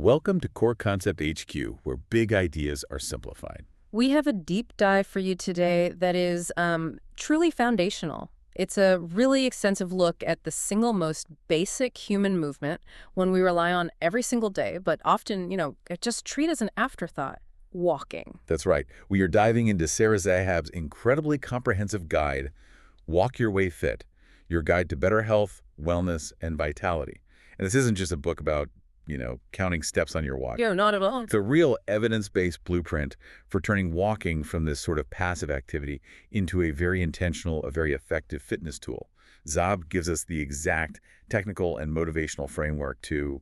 Welcome to Core Concept HQ, where big ideas are simplified. We have a deep dive for you today that is truly foundational. It's a really extensive look at the single most basic human movement, one we rely on every single day, but often, just treat as an afterthought: walking. That's right. We are diving into Sarah Zahab's incredibly comprehensive guide, Walk Your Way Fit, your guide to better health, wellness, and vitality. And this isn't just a book about, counting steps on your watch. Yeah, not at all. It's a real evidence-based blueprint for turning walking from this sort of passive activity into a very intentional, a very effective fitness tool. Zahab gives us the exact technical and motivational framework to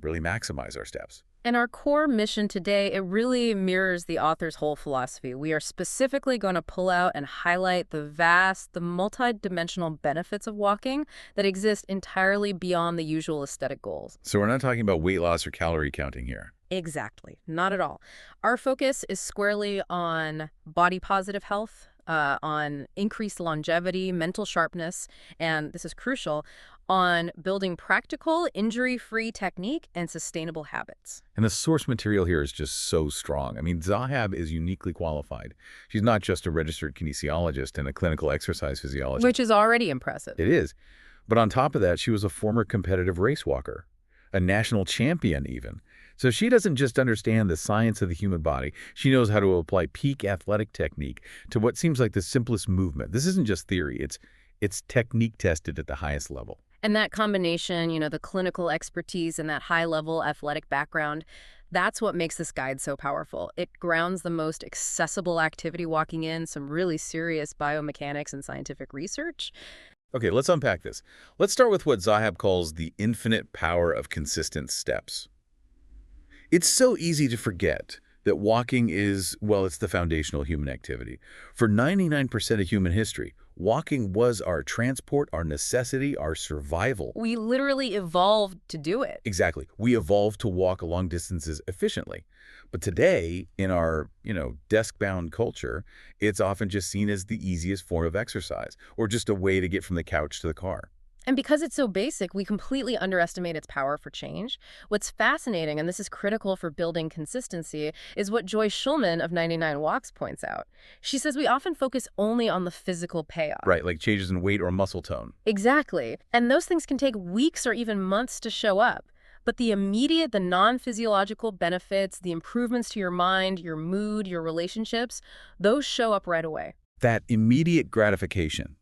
really maximize our steps. And our core mission today, it really mirrors the author's whole philosophy. We are specifically going to pull out and highlight the multidimensional benefits of walking that exist entirely beyond the usual aesthetic goals. So we're not talking about weight loss or calorie counting here. Exactly. Not at all. Our focus is squarely on body positive health, on increased longevity, mental sharpness, and this is crucial, on building practical, injury-free technique and sustainable habits. And the source material here is just so strong. I mean, Zahab is uniquely qualified. She's not just a registered kinesiologist and a clinical exercise physiologist. Which is already impressive. It is. But on top of that, she was a former competitive race walker, a national champion even. So she doesn't just understand the science of the human body. She knows how to apply peak athletic technique to what seems like the simplest movement. This isn't just theory. It's technique tested at the highest level. And that combination, the clinical expertise and that high-level athletic background, that's what makes this guide so powerful. It grounds the most accessible activity walking in some really serious biomechanics and scientific research. Okay, let's unpack this. Let's start with what Zahab calls the infinite power of consistent steps. It's so easy to forget that walking is, it's the foundational human activity. For 99% of human history, walking was our transport, our necessity, our survival. We literally evolved to do it. Exactly. We evolved to walk long distances efficiently. But today, in our, desk-bound culture, it's often just seen as the easiest form of exercise, or just a way to get from the couch to the car. And because it's so basic, we completely underestimate its power for change. What's fascinating, and this is critical for building consistency, is what Joy Schulman of 99 Walks points out. She says we often focus only on the physical payoff. Right, like changes in weight or muscle tone. Exactly. And those things can take weeks or even months to show up. But the immediate, the non-physiological benefits, the improvements to your mind, your mood, your relationships, those show up right away. That immediate gratification.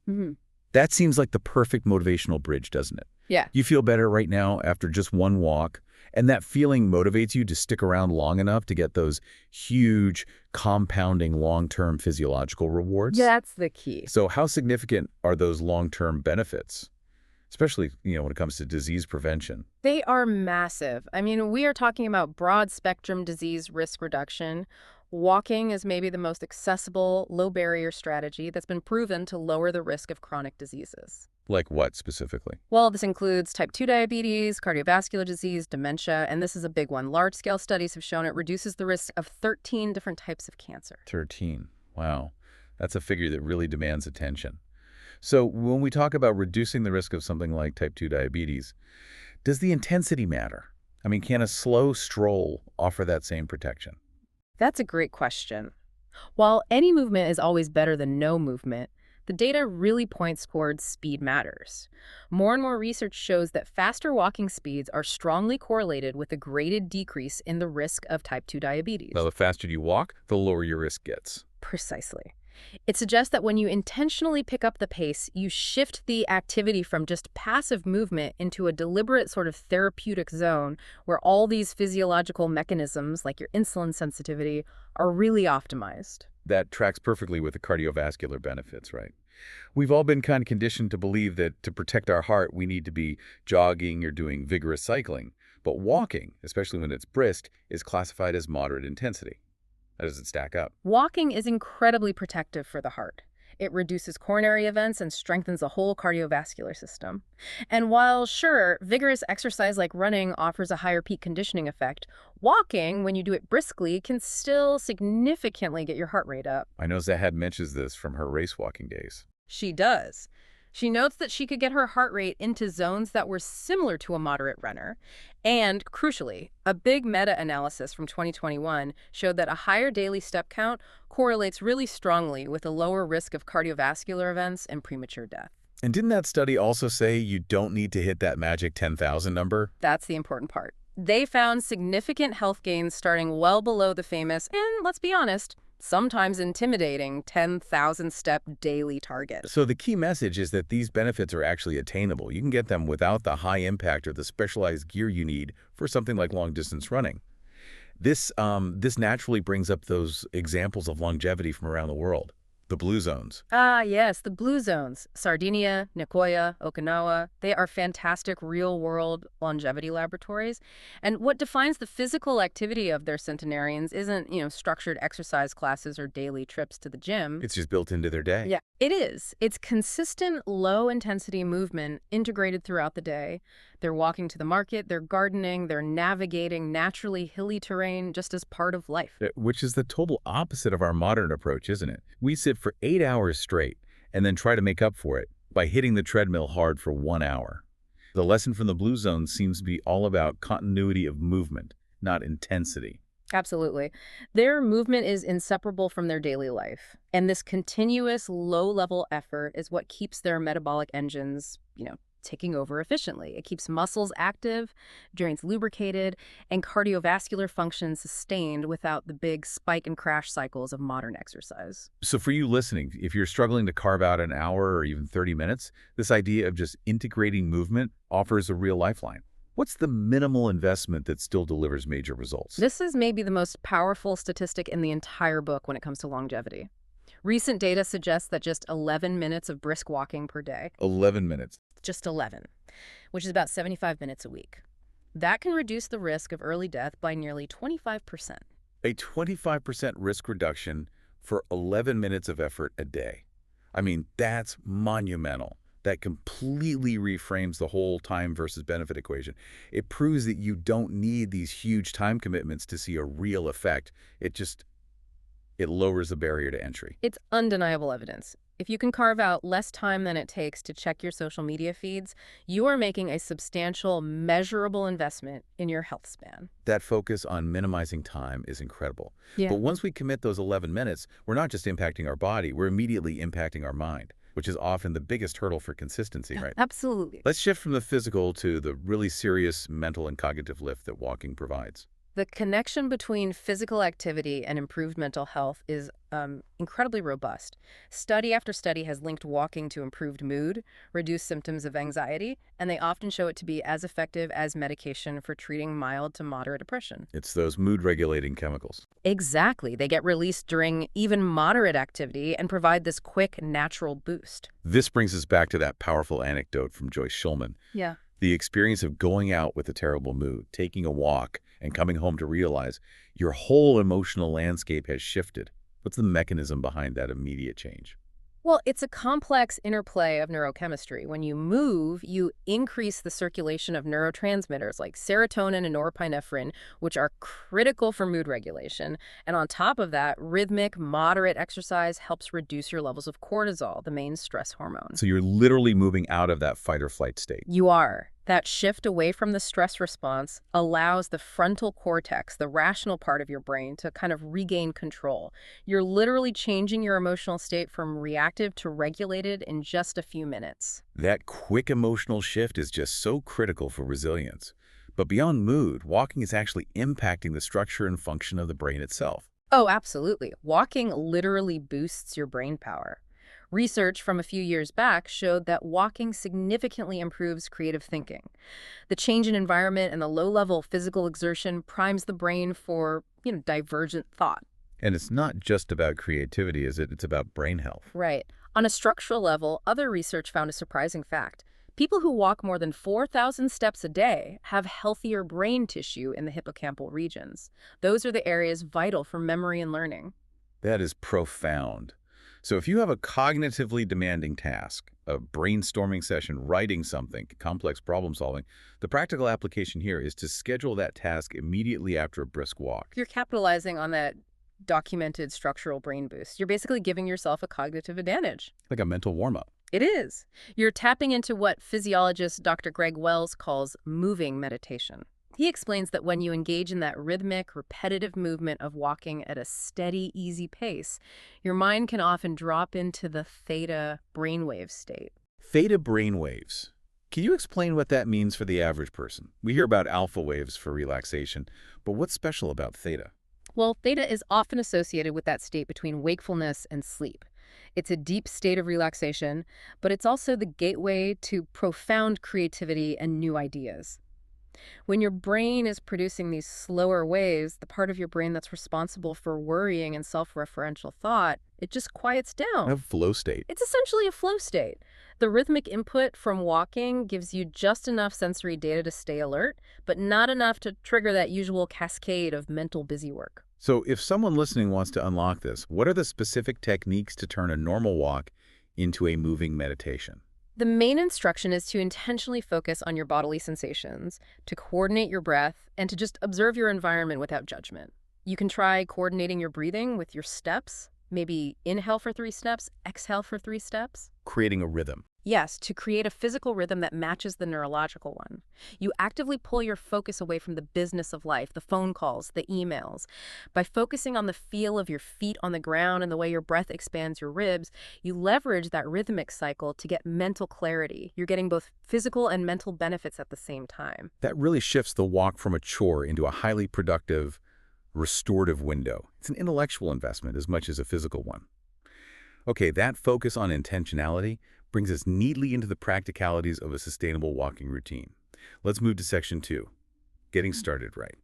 That seems like the perfect motivational bridge, doesn't it? Yeah. You feel better right now after just one walk, and that feeling motivates you to stick around long enough to get those huge, compounding long-term physiological rewards. Yeah, that's the key. So how significant are those long-term benefits, especially, when it comes to disease prevention? They are massive. I mean, we are talking about broad-spectrum disease risk reduction. Walking is maybe the most accessible, low-barrier strategy that's been proven to lower the risk of chronic diseases. Like what specifically? Well, this includes type 2 diabetes, cardiovascular disease, dementia, and this is a big one. Large-scale studies have shown it reduces the risk of 13 different types of cancer. 13. Wow. That's a figure that really demands attention. So when we talk about reducing the risk of something like type 2 diabetes, does the intensity matter? I mean, can a slow stroll offer that same protection? That's a great question. While any movement is always better than no movement, the data really points towards speed matters. More and more research shows that faster walking speeds are strongly correlated with a graded decrease in the risk of type 2 diabetes. Now, the faster you walk, the lower your risk gets. Precisely. It suggests that when you intentionally pick up the pace, you shift the activity from just passive movement into a deliberate sort of therapeutic zone where all these physiological mechanisms, like your insulin sensitivity, are really optimized. That tracks perfectly with the cardiovascular benefits, right? We've all been kind of conditioned to believe that to protect our heart, we need to be jogging or doing vigorous cycling. But walking, especially when it's brisk, is classified as moderate intensity. How does it stack up? Walking is incredibly protective for the heart. It reduces coronary events and strengthens the whole cardiovascular system. And while, sure, vigorous exercise like running offers a higher peak conditioning effect, walking, when you do it briskly, can still significantly get your heart rate up. I know Zahab mentions this from her race walking days. She does. She notes that she could get her heart rate into zones that were similar to a moderate runner. And crucially, a big meta-analysis from 2021 showed that a higher daily step count correlates really strongly with a lower risk of cardiovascular events and premature death. And didn't that study also say you don't need to hit that magic 10,000 number? That's the important part. They found significant health gains starting well below the famous, and let's be honest, sometimes intimidating 10,000-step daily target. So the key message is that these benefits are actually attainable. You can get them without the high impact or the specialized gear you need for something like long-distance running. This naturally brings up those examples of longevity from around the world, the blue zones. Ah, yes, the blue zones. Sardinia, Nicoya, Okinawa, they are fantastic real-world longevity laboratories. And what defines the physical activity of their centenarians isn't, structured exercise classes or daily trips to the gym. It's just built into their day. Yeah, it is. It's consistent, low-intensity movement integrated throughout the day. They're walking to the market, they're gardening, they're navigating naturally hilly terrain just as part of life. Which is the total opposite of our modern approach, isn't it? We sit for 8 hours straight and then try to make up for it by hitting the treadmill hard for 1 hour. The lesson from the blue zone seems to be all about continuity of movement, not intensity. Absolutely. Their movement is inseparable from their daily life. And this continuous low-level effort is what keeps their metabolic engines, ticking over efficiently. It keeps muscles active, joints lubricated, and cardiovascular function sustained without the big spike and crash cycles of modern exercise. So for you listening, if you're struggling to carve out an hour or even 30 minutes, this idea of just integrating movement offers a real lifeline. What's the minimal investment that still delivers major results? This is maybe the most powerful statistic in the entire book when it comes to longevity. Recent data suggests that just 11 minutes of brisk walking per day, 11 minutes. just 11, which is about 75 minutes a week, that can reduce the risk of early death by nearly 25%. A 25% risk reduction for 11 minutes of effort a day. I mean, that's monumental. That completely reframes the whole time versus benefit equation. It proves that you don't need these huge time commitments to see a real effect. It lowers the barrier to entry. It's undeniable evidence. If you can carve out less time than it takes to check your social media feeds, you are making a substantial, measurable investment in your health span. That focus on minimizing time is incredible. Yeah. But once we commit those 11 minutes, we're not just impacting our body, we're immediately impacting our mind, which is often the biggest hurdle for consistency, right? Absolutely. Let's shift from the physical to the really serious mental and cognitive lift that walking provides. The connection between physical activity and improved mental health is incredibly robust. Study after study has linked walking to improved mood, reduced symptoms of anxiety, and they often show it to be as effective as medication for treating mild to moderate depression. It's those mood-regulating chemicals. Exactly. They get released during even moderate activity and provide this quick, natural boost. This brings us back to that powerful anecdote from Joyce Schulman. Yeah. The experience of going out with a terrible mood, taking a walk, and coming home to realize your whole emotional landscape has shifted. What's the mechanism behind that immediate change? Well, it's a complex interplay of neurochemistry. When you move, you increase the circulation of neurotransmitters like serotonin and norepinephrine, which are critical for mood regulation. And on top of that, rhythmic, moderate exercise helps reduce your levels of cortisol, the main stress hormone. So you're literally moving out of that fight or flight state. You are. That shift away from the stress response allows the frontal cortex, the rational part of your brain, to kind of regain control. You're literally changing your emotional state from reactive to regulated in just a few minutes. That quick emotional shift is just so critical for resilience. But beyond mood, walking is actually impacting the structure and function of the brain itself. Oh, absolutely. Walking literally boosts your brain power. Research from a few years back showed that walking significantly improves creative thinking. The change in environment and the low-level physical exertion primes the brain for, divergent thought. And it's not just about creativity, is it? It's about brain health. Right. On a structural level, other research found a surprising fact. People who walk more than 4,000 steps a day have healthier brain tissue in the hippocampal regions. Those are the areas vital for memory and learning. That is profound. So if you have a cognitively demanding task, a brainstorming session, writing something, complex problem solving, the practical application here is to schedule that task immediately after a brisk walk. You're capitalizing on that documented structural brain boost. You're basically giving yourself a cognitive advantage. Like a mental warm-up. It is. You're tapping into what physiologist Dr. Greg Wells calls moving meditation. He explains that when you engage in that rhythmic, repetitive movement of walking at a steady, easy pace, your mind can often drop into the theta brainwave state. Theta brain waves. Can you explain what that means for the average person? We hear about alpha waves for relaxation, but what's special about theta? Well, theta is often associated with that state between wakefulness and sleep. It's a deep state of relaxation, but it's also the gateway to profound creativity and new ideas. When your brain is producing these slower waves, the part of your brain that's responsible for worrying and self-referential thought, it just quiets A down. flow state. It's essentially a flow state. The rhythmic input from walking gives you just enough sensory data to stay alert, but not enough to trigger that usual cascade of mental busywork. So if someone listening wants to unlock this, what are the specific techniques to turn a normal walk into a moving meditation? The main instruction is to intentionally focus on your bodily sensations, to coordinate your breath, and to just observe your environment without judgment. You can try coordinating your breathing with your steps, maybe inhale for 3 steps, exhale for 3 steps. Creating a rhythm. Yes, to create a physical rhythm that matches the neurological one. You actively pull your focus away from the business of life, the phone calls, the emails. By focusing on the feel of your feet on the ground and the way your breath expands your ribs, you leverage that rhythmic cycle to get mental clarity. You're getting both physical and mental benefits at the same time. That really shifts the walk from a chore into a highly productive, restorative window. It's an intellectual investment as much as a physical one. Okay, that focus on intentionality brings us neatly into the practicalities of a sustainable walking routine. Let's move to section 2, getting started right.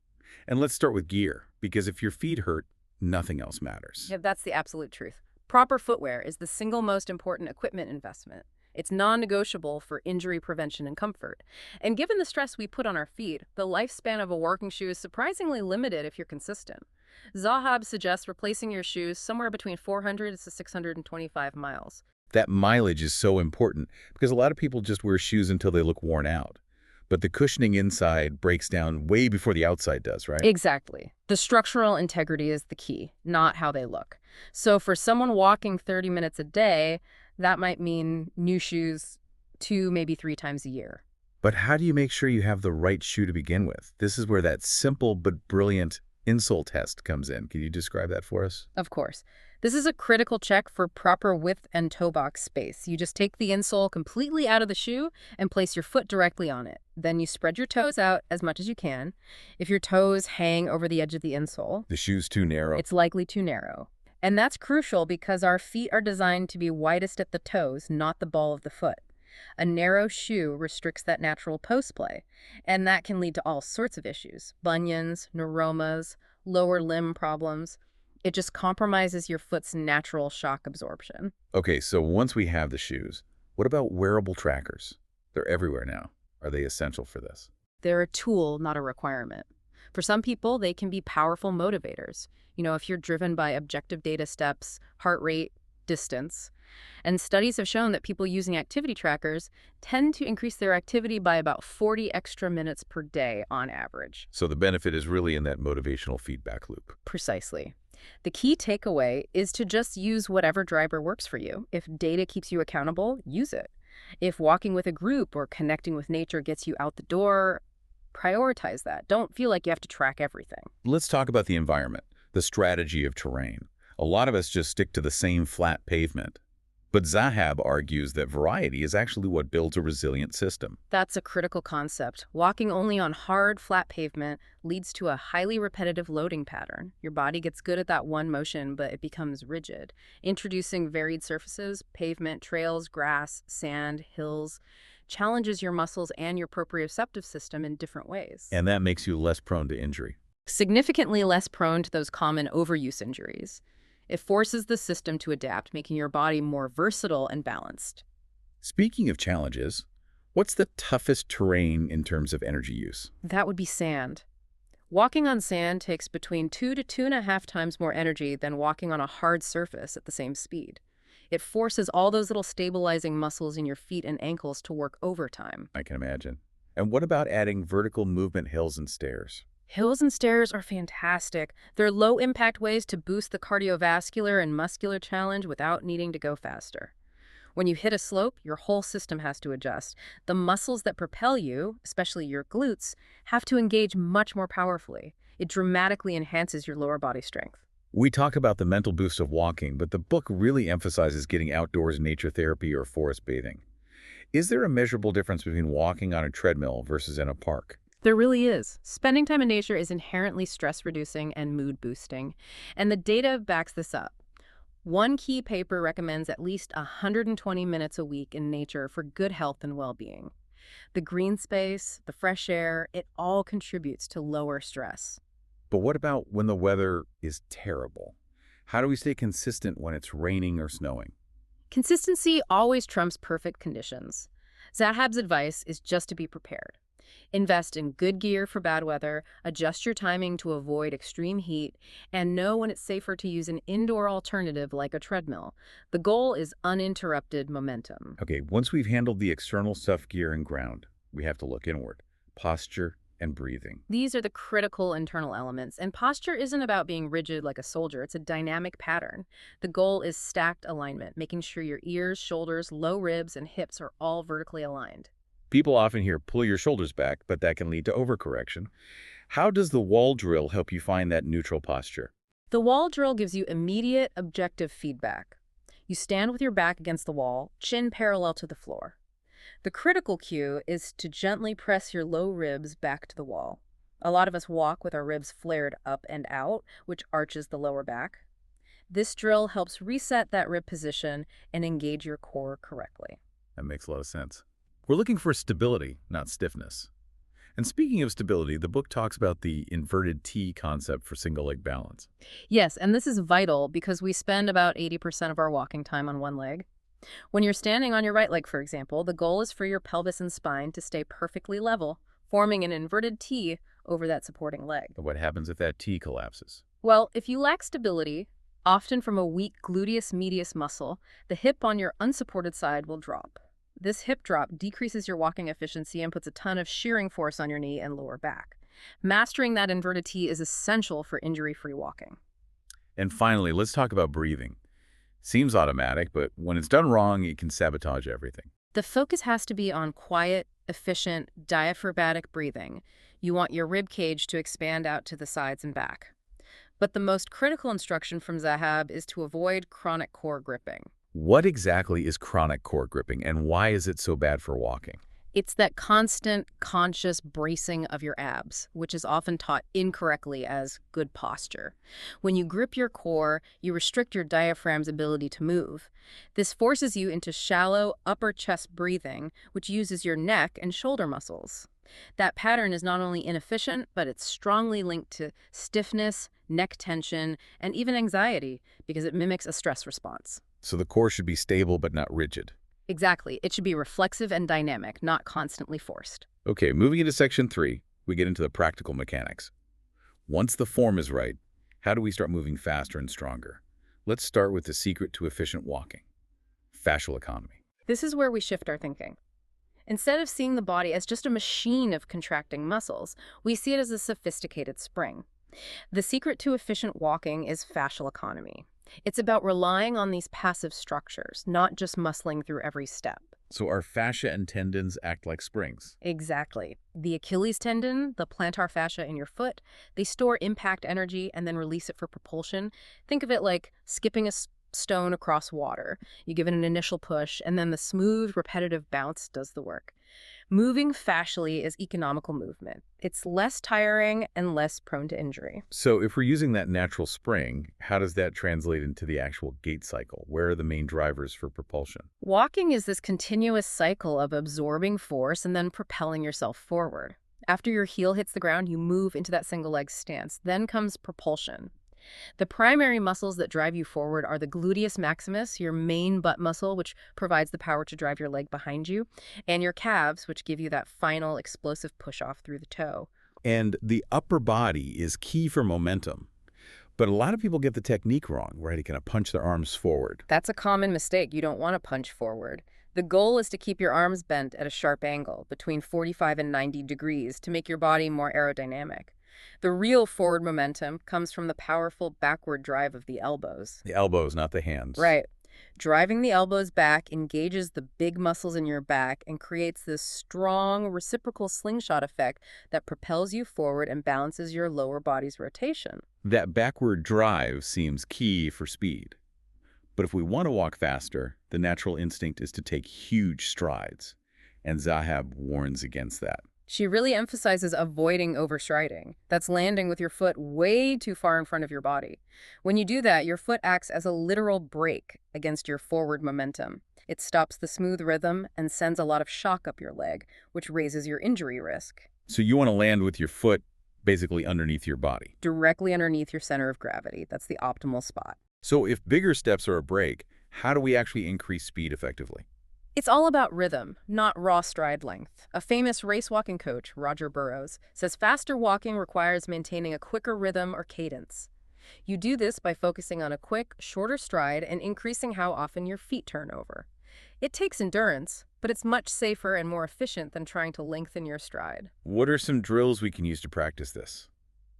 And let's start with gear, because if your feet hurt, nothing else matters. Yeah, that's the absolute truth. Proper footwear is the single most important equipment investment. It's non-negotiable for injury prevention and comfort. And given the stress we put on our feet, the lifespan of a walking shoe is surprisingly limited if you're consistent. Zahab suggests replacing your shoes somewhere between 400 to 625 miles. That mileage is so important because a lot of people just wear shoes until they look worn out. But the cushioning inside breaks down way before the outside does, right? Exactly. The structural integrity is the key, not how they look. So for someone walking 30 minutes a day, that might mean new shoes 2, maybe 3 times a year. But how do you make sure you have the right shoe to begin with? This is where that simple but brilliant insole test comes in. Can you describe that for us? Of course. This is a critical check for proper width and toe box space. You just take the insole completely out of the shoe and place your foot directly on it. Then you spread your toes out as much as you can. If your toes hang over the edge of the insole, The shoe's too narrow. it's likely too narrow. And that's crucial because our feet are designed to be widest at the toes, not the ball of the foot. A narrow shoe restricts that natural post play, and that can lead to all sorts of issues: bunions, neuromas, lower limb problems. It just compromises your foot's natural shock absorption. Okay, so once we have the shoes, what about wearable trackers? They're everywhere now. Are they essential for this? They're a tool, not a requirement. For some people, they can be powerful motivators. If you're driven by objective data steps, heart rate, distance. And studies have shown that people using activity trackers tend to increase their activity by about 40 extra minutes per day on average. So the benefit is really in that motivational feedback loop. Precisely. The key takeaway is to just use whatever driver works for you. If data keeps you accountable, use it. If walking with a group or connecting with nature gets you out the door, prioritize that. Don't feel like you have to track everything. Let's talk about the environment, the strategy of terrain. A lot of us just stick to the same flat pavement. But Zahab argues that variety is actually what builds a resilient system. That's a critical concept. Walking only on hard, flat pavement leads to a highly repetitive loading pattern. Your body gets good at that one motion, but it becomes rigid. Introducing varied surfaces, pavement, trails, grass, sand, hills, challenges your muscles and your proprioceptive system in different ways. And that makes you less prone to injury. Significantly less prone to those common overuse injuries. It forces the system to adapt, making your body more versatile and balanced. Speaking of challenges, what's the toughest terrain in terms of energy use? That would be sand. Walking on sand takes between 2 to 2.5 times more energy than walking on a hard surface at the same speed. It forces all those little stabilizing muscles in your feet and ankles to work overtime. I can imagine. And what about adding vertical movement hills and stairs? Hills and stairs are fantastic. They're low-impact ways to boost the cardiovascular and muscular challenge without needing to go faster. When you hit a slope, your whole system has to adjust. The muscles that propel you, especially your glutes, have to engage much more powerfully. It dramatically enhances your lower body strength. We talk about the mental boost of walking, but the book really emphasizes getting outdoors in nature therapy or forest bathing. Is there a measurable difference between walking on a treadmill versus in a park? There really is. Spending time in nature is inherently stress-reducing and mood-boosting, and the data backs this up. One key paper recommends at least 120 minutes a week in nature for good health and well-being. The green space, the fresh air, it all contributes to lower stress. But what about when the weather is terrible? How do we stay consistent when it's raining or snowing? Consistency always trumps perfect conditions. Zahab's advice is just to be prepared. Invest in good gear for bad weather, adjust your timing to avoid extreme heat, and know when it's safer to use an indoor alternative like a treadmill. The goal is uninterrupted momentum. Okay, once we've handled the external stuff, gear and ground, we have to look inward. Posture and breathing. These are the critical internal elements, and posture isn't about being rigid like a soldier. It's a dynamic pattern. The goal is stacked alignment, making sure your ears, shoulders, low ribs, and hips are all vertically aligned. People often hear pull your shoulders back, but that can lead to overcorrection. How does the wall drill help you find that neutral posture? The wall drill gives you immediate, objective feedback. You stand with your back against the wall, chin parallel to the floor. The critical cue is to gently press your low ribs back to the wall. A lot of us walk with our ribs flared up and out, which arches the lower back. This drill helps reset that rib position and engage your core correctly. That makes a lot of sense. We're looking for stability, not stiffness. And speaking of stability, the book talks about the inverted T concept for single leg balance. Yes, and this is vital because we spend about 80% of our walking time on one leg. When you're standing on your right leg, for example, the goal is for your pelvis and spine to stay perfectly level, forming an inverted T over that supporting leg. But what happens if that T collapses? Well, if you lack stability, often from a weak gluteus medius muscle, the hip on your unsupported side will drop. This hip drop decreases your walking efficiency and puts a ton of shearing force on your knee and lower back. Mastering that inverted T is essential for injury-free walking. And finally, let's talk about breathing. Seems automatic, but when it's done wrong, it can sabotage everything. The focus has to be on quiet, efficient, diaphragmatic breathing. You want your rib cage to expand out to the sides and back. But the most critical instruction from Zahab is to avoid chronic core gripping. What exactly is chronic core gripping, and why is it so bad for walking? It's that constant, conscious bracing of your abs, which is often taught incorrectly as good posture. When you grip your core, you restrict your diaphragm's ability to move. This forces you into shallow, upper chest breathing, which uses your neck and shoulder muscles. That pattern is not only inefficient, but it's strongly linked to stiffness, neck tension, and even anxiety because it mimics a stress response. So the core should be stable but not rigid. Exactly. It should be reflexive and dynamic, not constantly forced. Okay, moving into section 3, we get into the practical mechanics. Once the form is right, how do we start moving faster and stronger? Let's start with the secret to efficient walking: fascial economy. This is where we shift our thinking. Instead of seeing the body as just a machine of contracting muscles, we see it as a sophisticated spring. The secret to efficient walking is fascial economy. It's about relying on these passive structures, not just muscling through every step. So our fascia and tendons act like springs. Exactly. The Achilles tendon, the plantar fascia in your foot, they store impact energy and then release it for propulsion. Think of it like skipping a stone across water. You give it an initial push, and then the smooth, repetitive bounce does the work. Moving fascially is economical movement. It's less tiring and less prone to injury. So if we're using that natural spring, how does that translate into the actual gait cycle? Where are the main drivers for propulsion? Walking is this continuous cycle of absorbing force and then propelling yourself forward. After your heel hits the ground, you move into that single leg stance. Then comes propulsion. The primary muscles that drive you forward are the gluteus maximus, your main butt muscle, which provides the power to drive your leg behind you, and your calves, which give you that final explosive push-off through the toe. And the upper body is key for momentum. But a lot of people get the technique wrong, right? They kind of punch their arms forward. That's a common mistake. You don't want to punch forward. The goal is to keep your arms bent at a sharp angle, between 45 and 90 degrees, to make your body more aerodynamic. The real forward momentum comes from the powerful backward drive of the elbows. The elbows, not the hands. Right. Driving the elbows back engages the big muscles in your back and creates this strong reciprocal slingshot effect that propels you forward and balances your lower body's rotation. That backward drive seems key for speed. But if we want to walk faster, the natural instinct is to take huge strides. And Zahab warns against that. She really emphasizes avoiding overstriding. That's landing with your foot way too far in front of your body. When you do that, your foot acts as a literal brake against your forward momentum. It stops the smooth rhythm and sends a lot of shock up your leg, which raises your injury risk. So you want to land with your foot basically underneath your body. Directly underneath your center of gravity. That's the optimal spot. So if bigger steps are a brake, how do we actually increase speed effectively? It's all about rhythm, not raw stride length. A famous race walking coach, Roger Burrows, says faster walking requires maintaining a quicker rhythm or cadence. You do this by focusing on a quick, shorter stride and increasing how often your feet turn over. It takes endurance, but it's much safer and more efficient than trying to lengthen your stride. What are some drills we can use to practice this?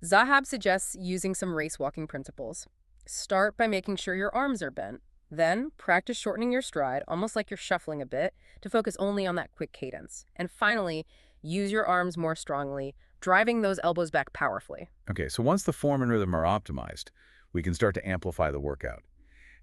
Zahab suggests using some race walking principles. Start by making sure your arms are bent. Then, practice shortening your stride, almost like you're shuffling a bit, to focus only on that quick cadence. And finally, use your arms more strongly, driving those elbows back powerfully. Okay, so once the form and rhythm are optimized, we can start to amplify the workout.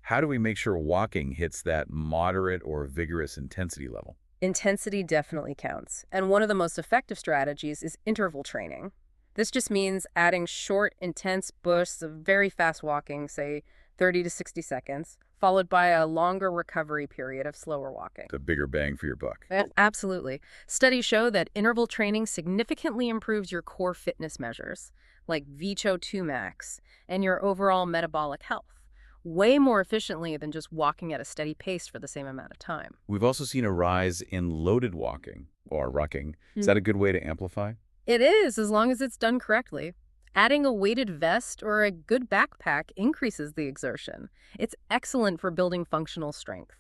How do we make sure walking hits that moderate or vigorous intensity level? Intensity definitely counts, and one of the most effective strategies is interval training. This just means adding short, intense bursts of very fast walking, say 30 to 60 seconds, followed by a longer recovery period of slower walking. The bigger bang for your buck. Absolutely. Studies show that interval training significantly improves your core fitness measures, like VO2 max, and your overall metabolic health, way more efficiently than just walking at a steady pace for the same amount of time. We've also seen a rise in loaded walking, or rucking. Is that a good way to amplify? It is, as long as it's done correctly. Adding a weighted vest or a good backpack increases the exertion. It's excellent for building functional strength.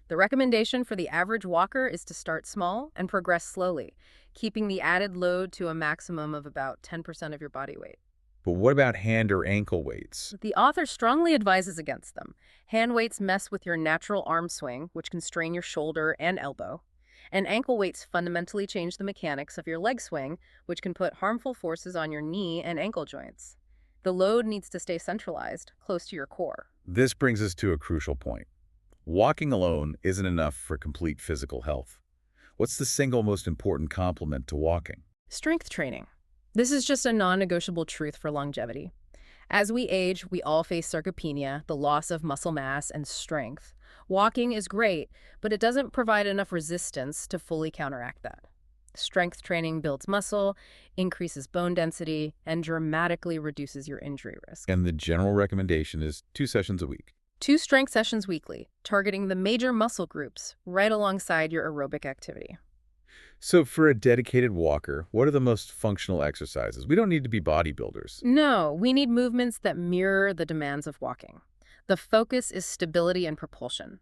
The recommendation for the average walker is to start small and progress slowly, keeping the added load to a maximum of about 10% of your body weight. But what about hand or ankle weights? The author strongly advises against them. Hand weights mess with your natural arm swing, which can strain your shoulder and elbow. And ankle weights fundamentally change the mechanics of your leg swing, which can put harmful forces on your knee and ankle joints. The load needs to stay centralized, close to your core. This brings us to a crucial point. Walking alone isn't enough for complete physical health. What's the single most important complement to walking? Strength training. This is just a non-negotiable truth for longevity. As we age, we all face sarcopenia, the loss of muscle mass and strength. Walking is great, but it doesn't provide enough resistance to fully counteract that. Strength training builds muscle, increases bone density, and dramatically reduces your injury risk. And the general recommendation is 2 sessions a week. 2 strength sessions weekly, targeting the major muscle groups right alongside your aerobic activity. So for a dedicated walker, what are the most functional exercises? We don't need to be bodybuilders. No, we need movements that mirror the demands of walking. The focus is stability and propulsion.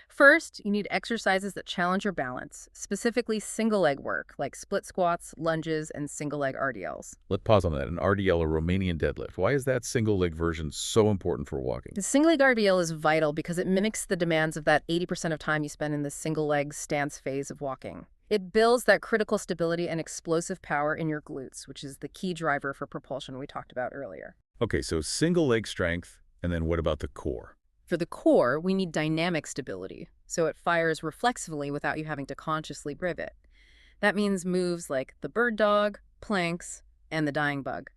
First, you need exercises that challenge your balance, specifically single-leg work like split squats, lunges, and single-leg RDLs. Let's pause on that. An RDL, a Romanian deadlift. Why is that single-leg version so important for walking? The single-leg RDL is vital because it mimics the demands of that 80% of time you spend in the single-leg stance phase of walking. It builds that critical stability and explosive power in your glutes, which is the key driver for propulsion we talked about earlier. Okay, so single-leg strength, and then what about the core? For the core, we need dynamic stability, so it fires reflexively without you having to consciously rivet. That means moves like the bird dog, planks, and the dying bug.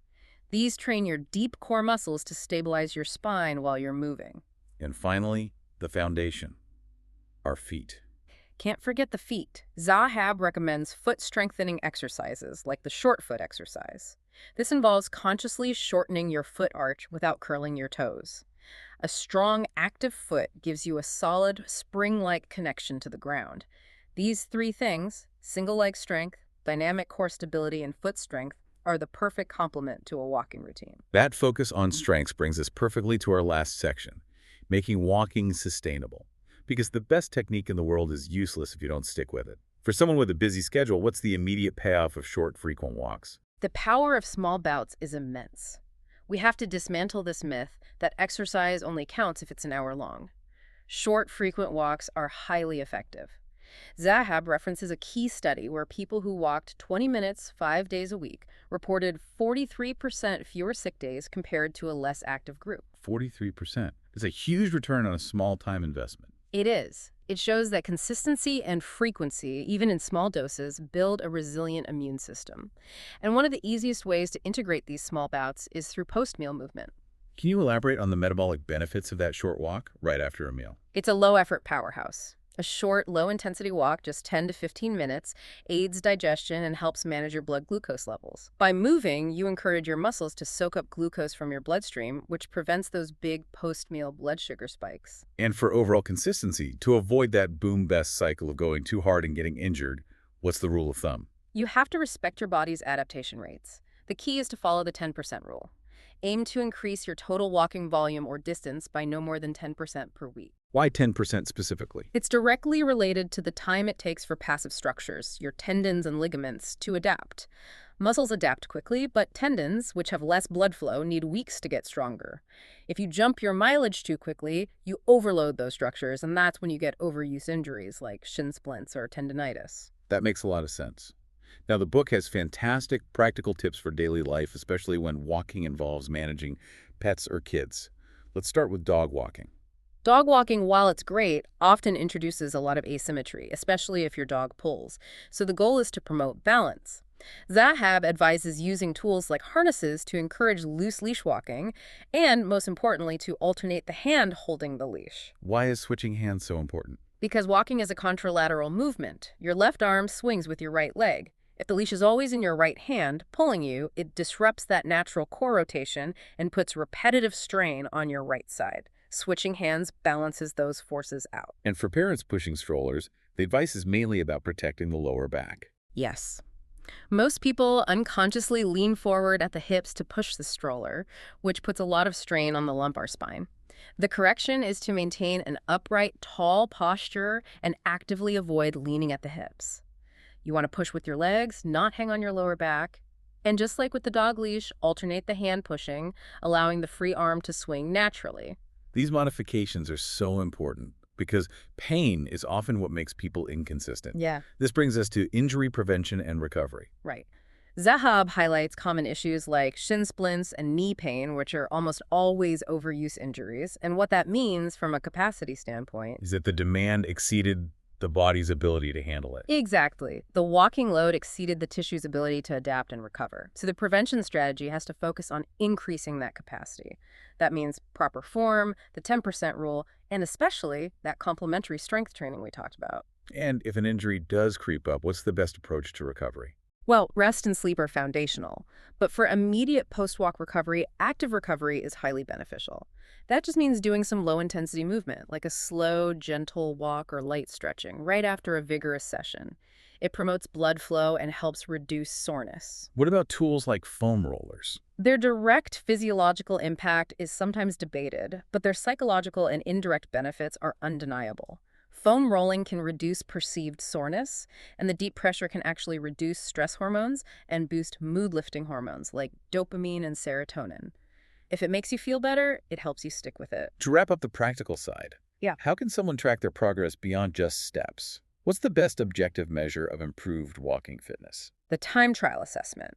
These train your deep core muscles to stabilize your spine while you're moving. And finally, the foundation, our feet. Can't forget the feet. Zahab recommends foot-strengthening exercises like the short foot exercise. This involves consciously shortening your foot arch without curling your toes. A strong, active foot gives you a solid, spring-like connection to the ground. These 3 things, single leg strength, dynamic core stability, and foot strength, are the perfect complement to a walking routine. That focus on strengths brings us perfectly to our last section, making walking sustainable. Because the best technique in the world is useless if you don't stick with it. For someone with a busy schedule, what's the immediate payoff of short, frequent walks? The power of small bouts is immense. We have to dismantle this myth that exercise only counts if it's an hour long. Short, frequent walks are highly effective. Zahab references a key study where people who walked 20 minutes 5 days a week reported 43% fewer sick days compared to a less active group. 43%. It's a huge return on a small time investment. It is. It shows that consistency and frequency, even in small doses, build a resilient immune system. And one of the easiest ways to integrate these small bouts is through post-meal movement. Can you elaborate on the metabolic benefits of that short walk right after a meal? It's a low-effort powerhouse. A short, low-intensity walk, just 10 to 15 minutes, aids digestion and helps manage your blood glucose levels. By moving, you encourage your muscles to soak up glucose from your bloodstream, which prevents those big post-meal blood sugar spikes. And for overall consistency, to avoid that boom-bust cycle of going too hard and getting injured, what's the rule of thumb? You have to respect your body's adaptation rates. The key is to follow the 10% rule. Aim to increase your total walking volume or distance by no more than 10% per week. Why 10% specifically? It's directly related to the time it takes for passive structures, your tendons and ligaments, to adapt. Muscles adapt quickly, but tendons, which have less blood flow, need weeks to get stronger. If you jump your mileage too quickly, you overload those structures, and that's when you get overuse injuries like shin splints or tendinitis. That makes a lot of sense. Now, the book has fantastic practical tips for daily life, especially when walking involves managing pets or kids. Let's start with dog walking. Dog walking, while it's great, often introduces a lot of asymmetry, especially if your dog pulls. So the goal is to promote balance. Zahab advises using tools like harnesses to encourage loose leash walking, and most importantly, to alternate the hand holding the leash. Why is switching hands so important? Because walking is a contralateral movement. Your left arm swings with your right leg. If the leash is always in your right hand, pulling you, it disrupts that natural core rotation and puts repetitive strain on your right side. Switching hands balances those forces out. And for parents pushing strollers, the advice is mainly about protecting the lower back. Yes. Most people unconsciously lean forward at the hips to push the stroller, which puts a lot of strain on the lumbar spine. The correction is to maintain an upright, tall posture and actively avoid leaning at the hips. You want to push with your legs, not hang on your lower back. And just like with the dog leash, alternate the hand pushing, allowing the free arm to swing naturally. These modifications are so important because pain is often what makes people inconsistent. Yeah. This brings us to injury prevention and recovery. Right. Zahab highlights common issues like shin splints and knee pain, which are almost always overuse injuries, and what that means from a capacity standpoint. Is that the demand exceeded the body's ability to handle it? Exactly. The walking load exceeded the tissue's ability to adapt and recover. So the prevention strategy has to focus on increasing that capacity. That means proper form, the 10% rule, and especially that complementary strength training we talked about. And if an injury does creep up, what's the best approach to recovery? Well, rest and sleep are foundational, but for immediate post-walk recovery, active recovery is highly beneficial. That just means doing some low-intensity movement, like a slow, gentle walk or light stretching, right after a vigorous session. It promotes blood flow and helps reduce soreness. What about tools like foam rollers? Their direct physiological impact is sometimes debated, but their psychological and indirect benefits are undeniable. Foam rolling can reduce perceived soreness, and the deep pressure can actually reduce stress hormones and boost mood-lifting hormones like dopamine and serotonin. If it makes you feel better, it helps you stick with it. To wrap up the practical side, Yeah. how can someone track their progress beyond just steps? What's the best objective measure of improved walking fitness? The time trial assessment.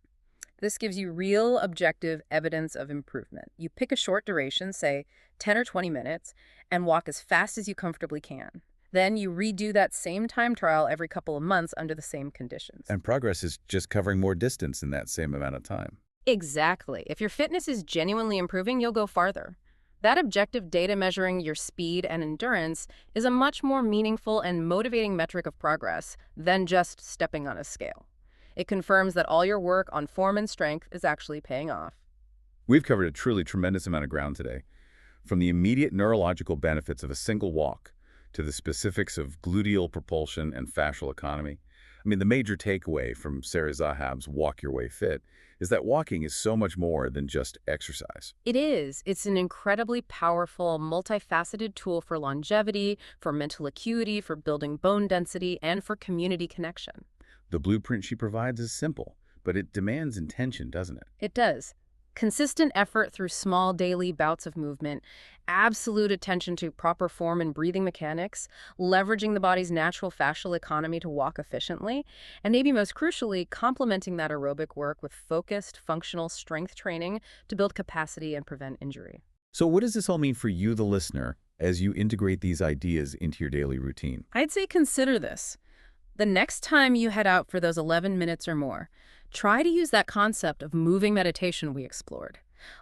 This gives you real, objective evidence of improvement. You pick a short duration, say 10 or 20 minutes, and walk as fast as you comfortably can. Then you redo that same time trial every couple of months under the same conditions. And progress is just covering more distance in that same amount of time. Exactly. If your fitness is genuinely improving, you'll go farther. That objective data measuring your speed and endurance is a much more meaningful and motivating metric of progress than just stepping on a scale. It confirms that all your work on form and strength is actually paying off. We've covered a truly tremendous amount of ground today. From the immediate neurological benefits of a single walk to the specifics of gluteal propulsion and fascial economy. I mean, the major takeaway from Sarah Zahab's Walk Your Way Fit is that walking is so much more than just exercise. It is. It's an incredibly powerful, multifaceted tool for longevity, for mental acuity, for building bone density, and for community connection. The blueprint she provides is simple, but it demands intention, doesn't it? It does. Consistent effort through small daily bouts of movement, absolute attention to proper form and breathing mechanics, leveraging the body's natural fascial economy to walk efficiently, and maybe most crucially, complementing that aerobic work with focused, functional strength training to build capacity and prevent injury. So what does this all mean for you, the listener, as you integrate these ideas into your daily routine? I'd say consider this. The next time you head out for those 11 minutes or more, try to use that concept of moving meditation we explored.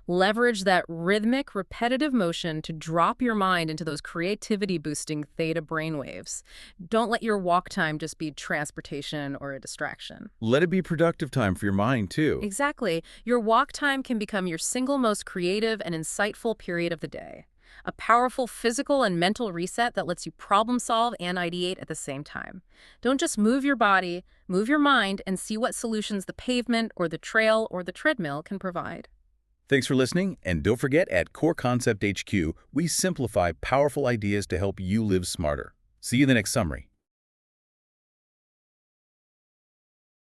Leverage that rhythmic, repetitive motion to drop your mind into those creativity-boosting theta brainwaves. Don't let your walk time just be transportation or a distraction. Let it be productive time for your mind, too. Exactly. Your walk time can become your single most creative and insightful period of the day. A powerful physical and mental reset that lets you problem solve and ideate at the same time. Don't just move your body, move your mind, and see what solutions the pavement or the trail or the treadmill can provide. Thanks for listening, and don't forget, at Core Concept HQ, we simplify powerful ideas to help you live smarter. See you in the next summary.